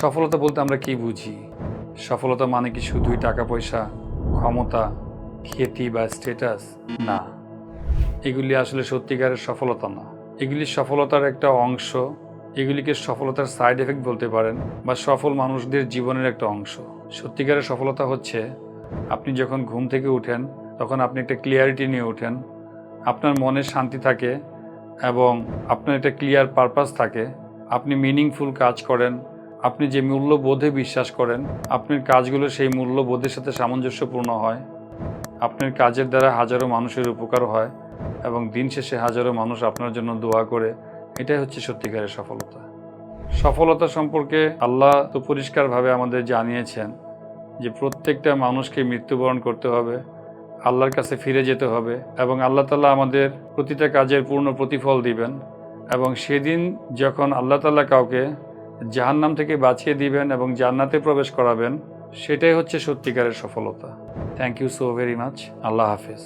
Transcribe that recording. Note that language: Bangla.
সফলতা বলতে আমরা কি বুঝি? সফলতা মানে কি শুধুই টাকা পয়সা, ক্ষমতা, খ্যাতি বা স্ট্যাটাস? না, এগুলি আসলে সত্যিকারের সফলতা না। এগুলি সফলতার একটা অংশ। এগুলিকে সফলতার সাইড এফেক্ট বলতে পারেন, বা সফল মানুষদের জীবনের একটা অংশ। সত্যিকারের সফলতা হচ্ছে আপনি যখন ঘুম থেকে উঠেন তখন আপনি একটা ক্লিয়ারিটি নিয়ে ওঠেন, আপনার মনে শান্তি থাকে এবং আপনার একটা ক্লিয়ার পারপাস থাকে, আপনি মিনিংফুল কাজ করেন, আপনি যে মূল্যবোধে বিশ্বাস করেন আপনার কাজগুলো সেই মূল্যবোধের সাথে সামঞ্জস্যপূর্ণ হয়, আপনার কাজের দ্বারা হাজারো মানুষের উপকার হয় এবং দিন শেষে হাজারো মানুষ আপনার জন্য দোয়া করে। এটাই হচ্ছে সত্যিকারের সফলতা। সফলতা সম্পর্কে আল্লাহ তো পরিষ্কারভাবে আমাদের জানিয়েছেন যে প্রত্যেকটা মানুষকে মৃত্যুবরণ করতে হবে, আল্লাহর কাছে ফিরে যেতে হবে এবং আল্লাহ তাআলা আমাদের প্রতিটা কাজের পূর্ণ প্রতিফল দিবেন। এবং সেদিন যখন আল্লাহ তাআলা কাউকে জাহান্নাম থেকে বাঁচিয়ে দিবেন এবং জান্নাতে প্রবেশ করাবেন, সেটাই হচ্ছে সত্যিকারের সফলতা। Thank you so very much. আল্লাহ হাফেজ।